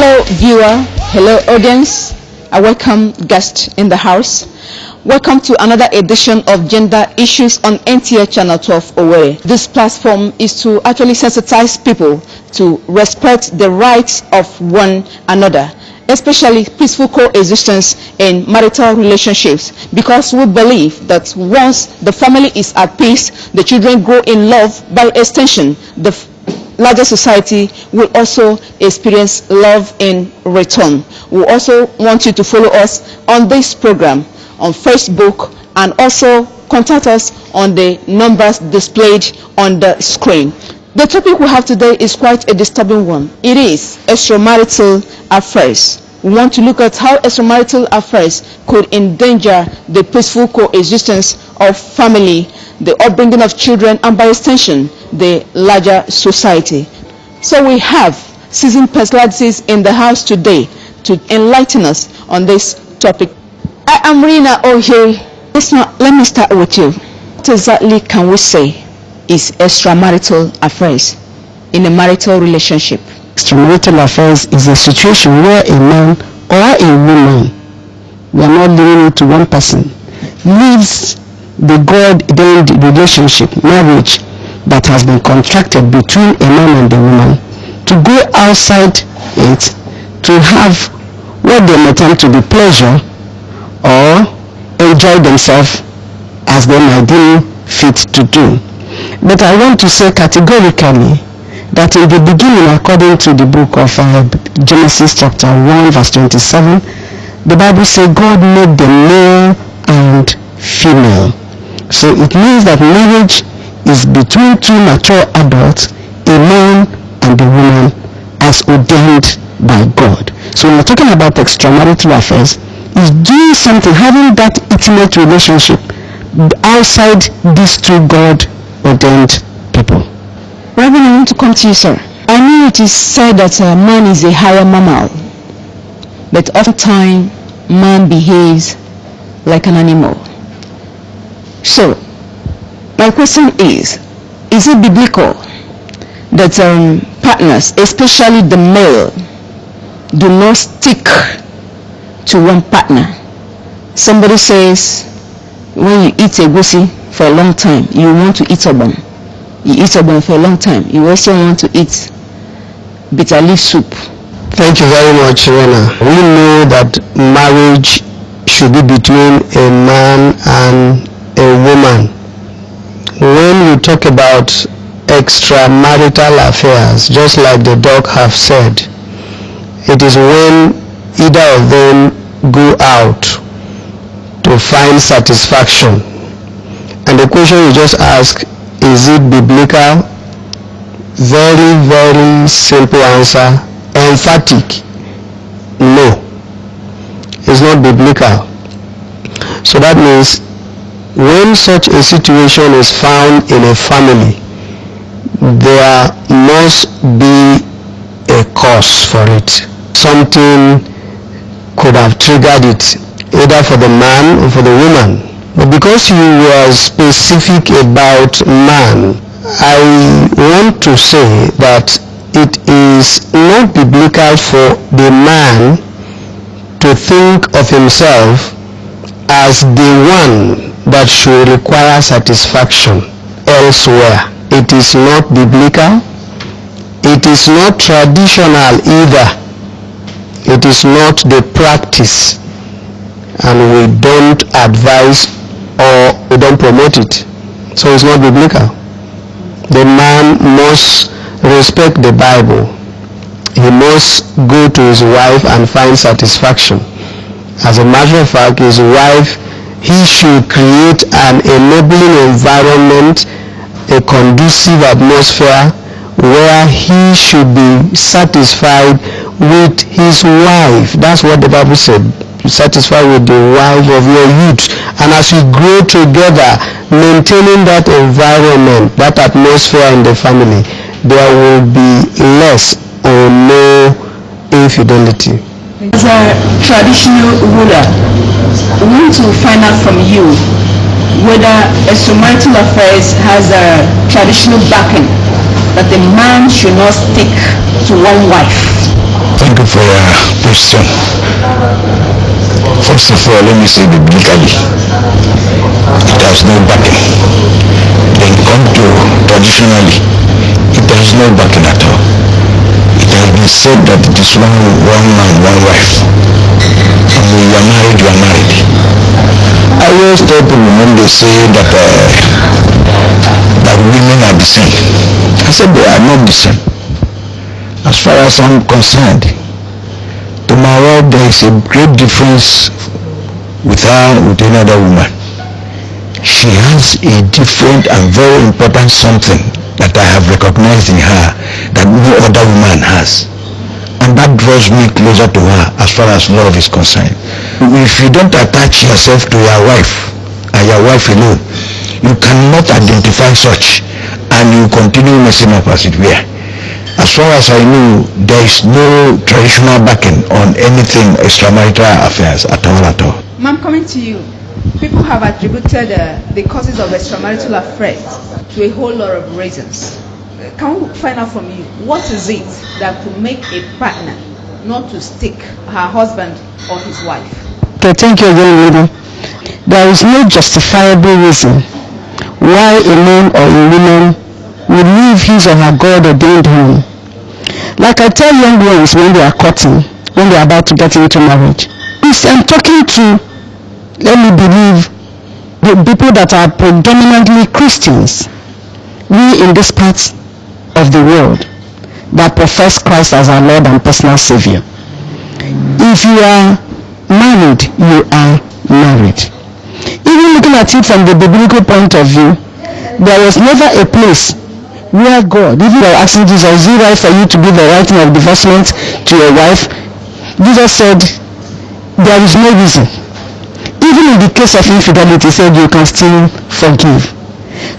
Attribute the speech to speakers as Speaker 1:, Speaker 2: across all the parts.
Speaker 1: Hello viewer, hello audience, I welcome guests in the house. Welcome to another edition of Gender Issues on NTA Channel 12 Owerri. This platform is to actually sensitize people to respect the rights of one another, especially peaceful coexistence in marital relationships, because we believe that once the family is at peace, the children grow in love. By extension, the larger society will also experience love in return. We also want you to follow us on this program on Facebook, and also contact us on the numbers displayed on the screen. The topic we have today is quite a disturbing one. It is extramarital affairs. We want to look at how extramarital affairs could endanger the peaceful coexistence of family, the upbringing of children, and by extension, the larger society. So we have seasoned personalities in the house today to enlighten us on this topic. I am Reyna Ohiri. Let me start with you. What exactly can we say is extramarital affairs in a marital relationship?
Speaker 2: Extramarital affairs is a situation where a man or a woman, we are not limiting it to one person, leaves the God-ordained relationship, marriage, that has been contracted between a man and a woman, to go outside it to have what they may term to be pleasure or enjoy themselves as they might deem fit to do. But I want to say categorically that in the beginning, according to the book of Genesis chapter 1 verse 27, the Bible says God made them male and female. So it means that marriage is between two mature adults, a man and a woman, as ordained by God. So when we're talking about extramarital affairs, is doing something, having that intimate relationship outside these two God-ordained people.
Speaker 1: Reverend, I want to come to you, sir. I know it is said that man is a higher mammal, but oftentimes man behaves like an animal. So, my question is it biblical that partners, especially the male, do not stick to one partner? Somebody says when you eat egusi for a long time, you want to eat obon. You eat obon for a long time, you also want to eat bitter leaf soup.
Speaker 2: Thank you very much, Reyna. We know that marriage should be between a man and a woman. When you talk about extramarital affairs, just like the doc have said, it is when either of them go out to find satisfaction. And the question you just ask, is it biblical? Very, very simple answer, emphatic. No, it's not biblical. So that means when such a situation is found in a family, there must be a cause for it. Something could have triggered it, either for the man or for the woman. But because you were specific about man, I want to say that it is not biblical for the man to think of himself as the one that should require satisfaction elsewhere. It is not biblical. It is not traditional either. It is not the practice, and we don't advise or we don't promote it. So it's not biblical. The man must respect the Bible. He must go to his wife and find satisfaction. As a matter of fact, his wife, he should create an enabling environment, a conducive atmosphere where he should be satisfied with his wife. That's what the Bible said. Satisfied with the wife of your youth. And as you grow together, maintaining that environment, that atmosphere in the family, there will be less or no infidelity.
Speaker 1: As a traditional ruler, we want to find out from you whether extramarital affairs has a traditional backing, that the man should not stick to one wife.
Speaker 3: Thank you for your question. First of all, let me say biblically, it has no backing. Then come to traditionally, it has no backing at all. It has been said that it is one man, one wife. And when you are married, you are married. I always tell people when they say that women are the same, I said they are not the same. As far as I'm concerned, to my wife there is a great difference with her with any other woman. She has a different and very important something that I have recognized in her that no other woman has, and that draws me closer to her as far as love is concerned. If you don't attach yourself to your wife and your wife alone, you cannot identify such, and you continue messing up as it were. As far as I know, there is no traditional backing on anything extramarital affairs at all.
Speaker 1: Ma'am, coming to you, people have attributed the causes of extramarital affairs to a whole lot of reasons. Can we find out from you, what is it that could make a partner not to stick her husband or his wife?
Speaker 4: Okay, thank you again, lady. There is no justifiable reason why a man or a woman will leave his or her God-ordained home. Like I tell young ones when they are courting, when they are about to get into marriage, I'm talking to, let me believe, the people that are predominantly Christians. We in this part of the world that profess Christ as our Lord and personal Savior. If you are married, you are married. Even looking at it from the biblical point of view, there was never a place where God, even by asking Jesus, is it right for you to give the writing of divorcement to your wife? Jesus said, there is no reason. Even in the case of infidelity, he said you can still forgive.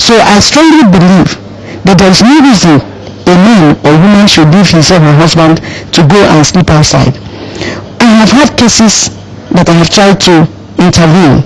Speaker 4: So I strongly believe that there is no reason a man or woman should leave his or her husband to go and sleep outside. I have had cases that I have tried to intervene.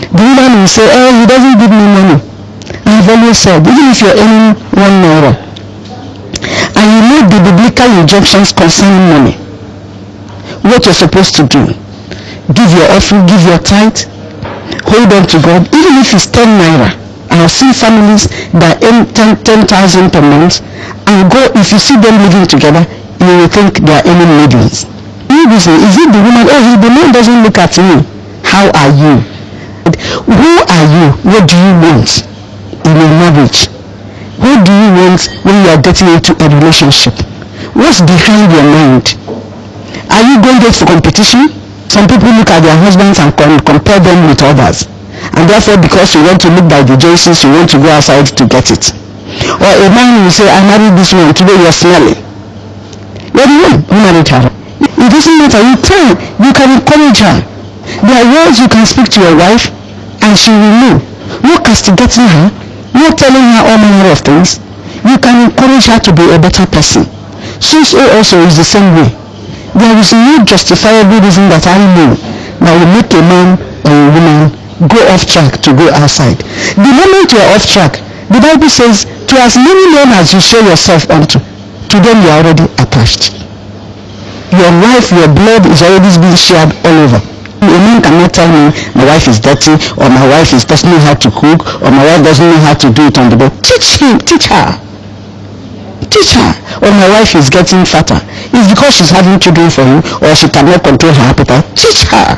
Speaker 4: The woman will say, oh, he doesn't give me money. I have always said, even if you're earning €1 and you know the biblical injunctions concerning money, what you're supposed to do, give your offering, give your tithe, hold on to God, even if it's €10. I have seen families that earn 10,000 per month, and go, if you see them living together, you will think they are earning millions. Is it the woman, oh, the man doesn't look at me. How are you? Who are you? What do you want in a marriage? What do you want when you are getting into a relationship? What's behind your mind? Are you going there for competition? Some people look at their husbands and compare them with others, and therefore because you want to look like the Joyces, you want to go outside to get it. Or a man will say, I married this woman, today you're smelling. You're the one who married her. It doesn't matter, you can encourage her. There are words you can speak to your wife and she will know. Not castigating her, not telling her all manner of things. You can encourage her to be a better person. So also is the same way. There is no justifiable reason that I know that will make a man or a woman go off track to go outside. The moment you are off track, the Bible says, to as many men as you show yourself unto, to them you are already attached. Your life, your blood is already being shared all over. A man cannot tell me my wife is dirty, or my wife doesn't know how to cook, or my wife doesn't know how to do it on the bed. Teach her. Or my wife is getting fatter. It's because she's having children for you, or she cannot control her appetite. Teach her.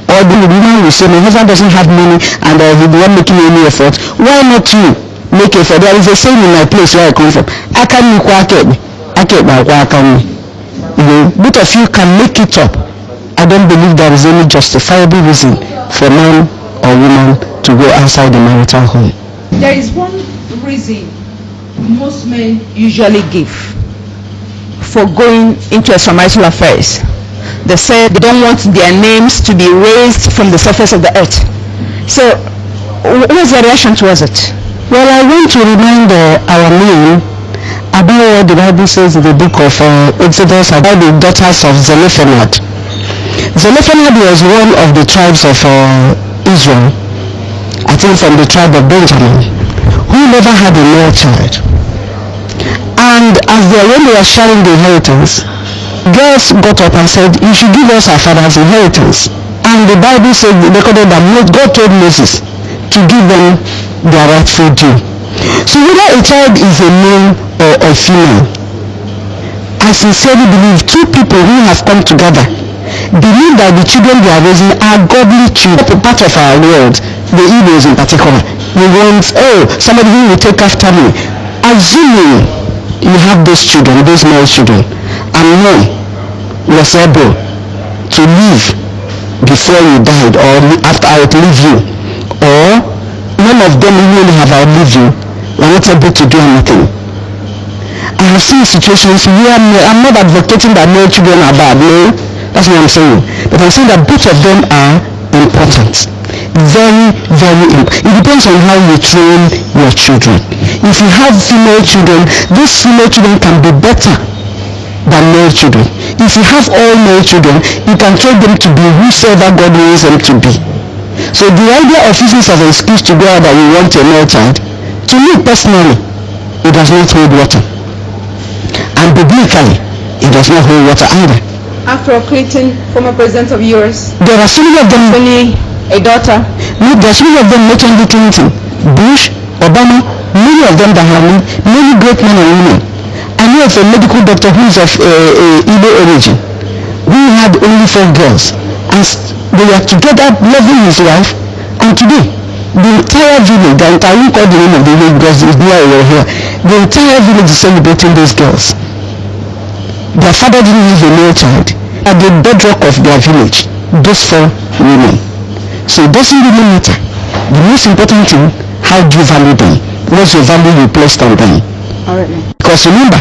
Speaker 4: Or the woman will say, my husband doesn't have money and he's not making any effort. Why not you make effort? There is a saying in my place where I come from. Both of you can make it up. I don't believe there is any justifiable reason for man or woman to go outside the marital home.
Speaker 1: There is one reason most men usually give for going into extramarital affairs. They say they don't want their names to be raised from the surface of the earth. So, what's your reaction towards it?
Speaker 4: Well, I want to remind our men about what the Bible says in the book of Exodus about the daughters of Zelophehad. Zelophehad was one of the tribes of Israel, I think from the tribe of Benjamin, who never had a male child. And when they were sharing the inheritance, girls got up and said, you should give us our father's inheritance. And the Bible said, recorded that God told Moses to give them their rightful due. So whether a child is a male or a female, I sincerely believe two people who have come together believe that the children they are raising are godly children. Part of our world, the Igbos in particular, we want, somebody who will take after me. Assuming you have those children, those male children, and one was able to live before you died or after I outlive you, or none of them really have outlived you, were not able to do anything. I have seen situations where I'm not advocating that male children are bad, no, that's what I'm saying, but I'm saying that both of them are important. Very, very important. It depends on how you train your children. If you have female children, these female children can be better than male children. If you have all male children, you can train them to be whosoever God wants them to be. So the idea of using as an excuse to go out that we want a male child, to me personally, it does not hold water. And biblically, it does not hold water either.
Speaker 1: After creating former presidents of yours,
Speaker 4: there are so many of them.
Speaker 1: Only a daughter.
Speaker 4: No, there are so many of them, not only Clinton, Bush, Obama, many of them that have many great men and women. I know of a medical doctor who is of Igbo origin, who had only 4 girls, and they were together loving his wife, and today, the entire village, I won't call the name of the village because it's near over here, the entire village is celebrating those girls. Their father didn't have a male child, at the bedrock of their village, those 4 women. So it doesn't really matter. The most important thing, how do you value them? What's your value you placed on them?
Speaker 1: Alright.
Speaker 4: Because remember,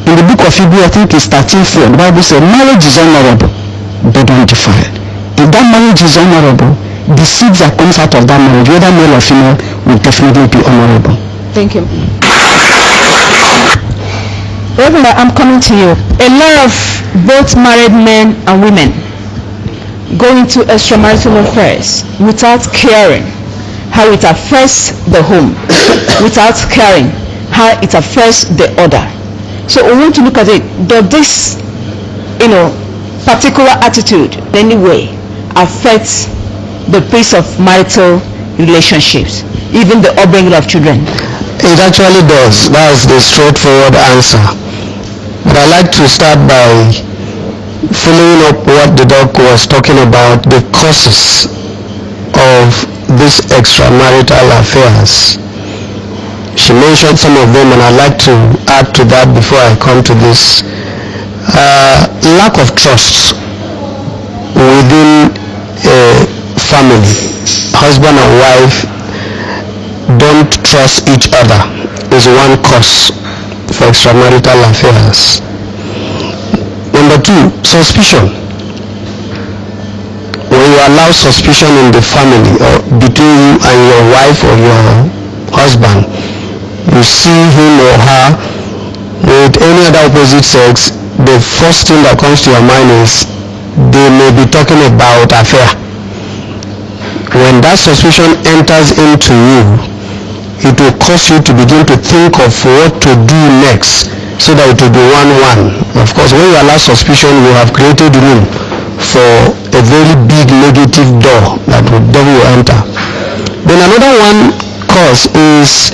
Speaker 4: in the book of Hebrews, I think it's 13:4, the Bible says marriage is honorable, but don't defile. If that marriage is honorable, the seeds that comes out of that marriage, whether male or female, will definitely be honorable.
Speaker 1: Thank you. Reverend, I'm coming to you. A lot of both married men and women go into extramarital affairs without caring how it affects the home, without caring how it affects the other. So we want to look at it. Does this, particular attitude in any way affect the pace of marital relationships, even the upbringing of children?
Speaker 2: It actually does. That's the straightforward answer. But I like to start by following up what the doc was talking about, the causes of these extramarital affairs. She mentioned some of them, and I'd like to add to that before I come to this. Lack of trust within a family. Husband and wife don't trust each other is one cause for extramarital affairs. Number 2, suspicion. When you allow suspicion in the family or between you and your wife or your husband, you see him or her with any other opposite sex, the first thing that comes to your mind is they may be talking about affair. When that suspicion enters into you, it will cause you to begin to think of what to do next, so that it will be 1-1. Of course, when you allow suspicion, you have created room for a very big negative door that the devil will enter. Then another one cause is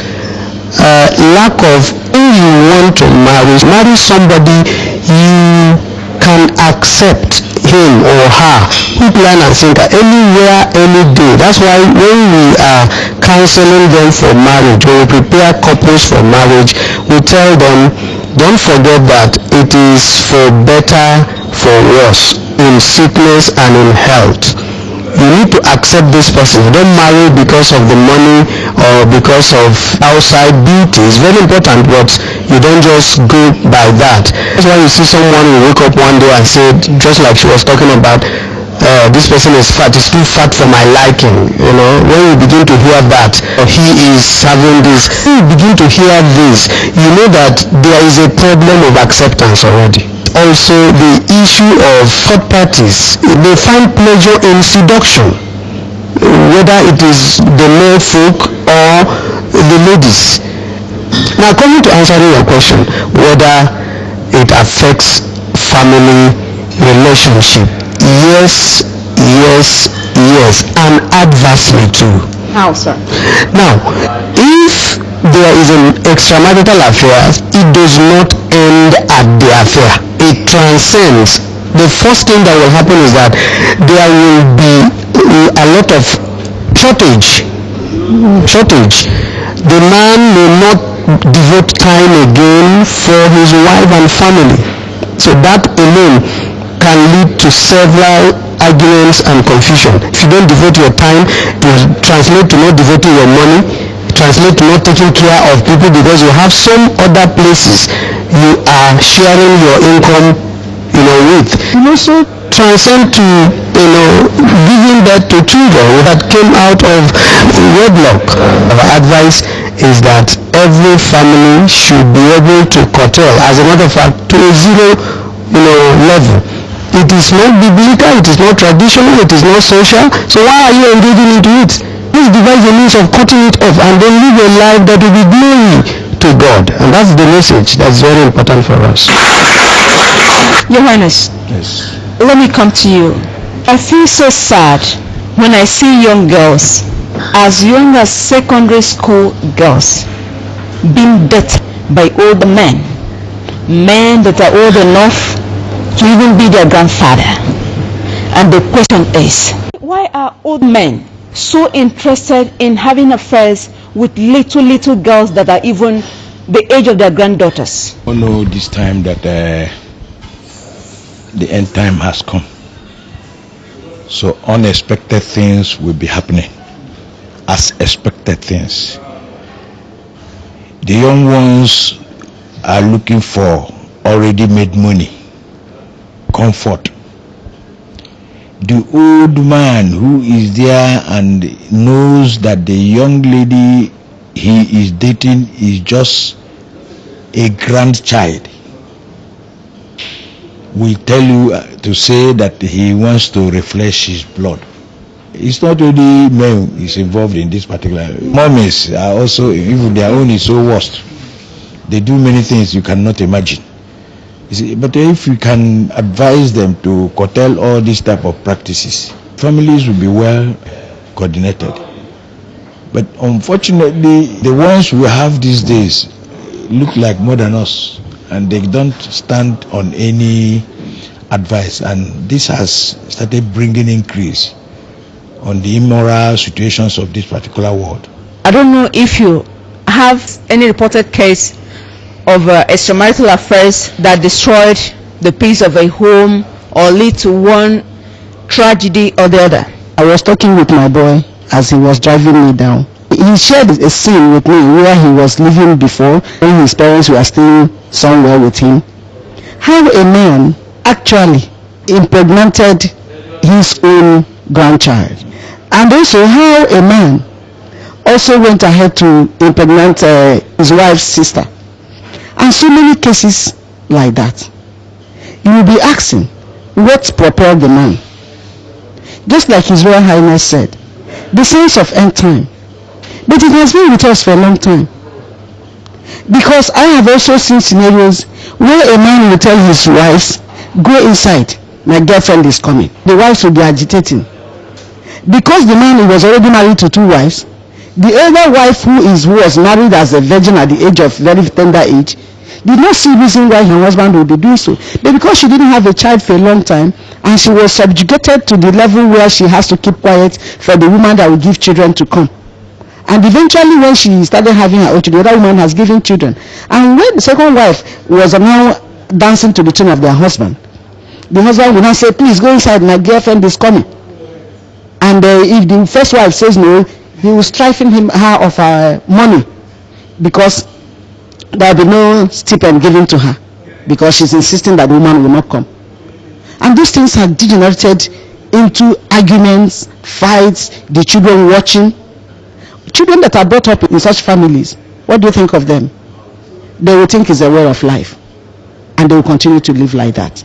Speaker 2: lack of, if you want to marry somebody, you can accept him or her, hook, line and sinker, anywhere, any day. That's why when we are counseling them for marriage, when we prepare couples for marriage, we tell them, don't forget that it is for better, for worse, in sickness and in health. You need to accept this person. You don't marry because of the money or because of outside beauty. It's very important, but you don't just go by that. That's why you see someone who wake up one day and say, just like she was talking about, this person is fat, it's too fat for my liking. When you begin to hear that, or he is having this, when you begin to hear this, you know that there is a problem of acceptance already. Also, the issue of third parties, they find pleasure in seduction, whether it is the male folk or the ladies. Now, coming to answering your question, whether it affects family relationship. Yes, yes, yes, and adversely too.
Speaker 1: How, sir?
Speaker 2: Now, if there is an extramarital affair, it does not end at the affair. It transcends. The first thing that will happen is that there will be a lot of shortage. The man may not devote time again for his wife and family. So that alone can lead to several arguments and confusion. If you don't devote your time, it will translate to not devoting your money, translate to not taking care of people because you have some other places you are sharing your income, with. You also transcend to, giving birth to children that came out of wedlock. Our advice is that every family should be able to curtail, as a matter of fact, to a zero, level. It is not biblical, it is not traditional, it is not social. So why are you engaging into it? Please devise a means of cutting it off and then live a life that will be glory to God. And that's the message that's very important for us.
Speaker 1: Your Highness,
Speaker 3: Yes.
Speaker 1: let me come to you. I feel so sad when I see young girls, as young as secondary school girls, being dated by older men that are old enough to even be their grandfather. And the question is, why are old men so interested in having affairs with little girls that are even the age of their granddaughters?
Speaker 3: We know this time that the end time has come. So unexpected things will be happening as expected things. The young ones are looking for already made money, comfort. The old man who is there and knows that the young lady he is dating is just a grandchild will tell you to say that he wants to refresh his blood. It's not only men is involved in this particular. Mummies are also, even their own is so worst. They do many things you cannot imagine. You see, but if you can advise them to curtail all these type of practices, families will be well coordinated. But unfortunately, the ones we have these days look like more than us, and they don't stand on any advice, and this has started bringing increase on the immoral situations of this particular world.
Speaker 1: I don't know if you have any reported case of extramarital affairs that destroyed the peace of a home or lead to one tragedy or the other.
Speaker 4: I was talking with my boy as he was driving me down. He shared a scene with me where he was living before when his parents were staying somewhere with him. How a man actually impregnated his own grandchild, and also how a man also went ahead to impregnate his wife's sister, and so many cases like that. You will be asking, what propelled the man? Just like His Royal Highness said, the sense of end time. But it has been with us for a long time. Because I have also seen scenarios where a man will tell his wives, go inside, my girlfriend is coming. The wives will be agitating. Because the man was already married to two wives, the elder wife who was married as a virgin at the age of very tender age, did not see reason why her husband would be doing so. But because she didn't have a child for a long time, and she was subjugated to the level where she has to keep quiet for the woman that will give children to come. And eventually when she started having her own children, the other woman has given children. And when the second wife was now dancing to the tune of their husband, the husband would now say, please go inside, my girlfriend is coming. And if the first wife says no, he will striping her of her money, because there will be no stipend given to her, because she's insisting that the woman will not come. And these things have degenerated into arguments, fights, the children watching. Children that are brought up in such families, what do you think of them? They will think it's a way of life, and they will continue to live like that.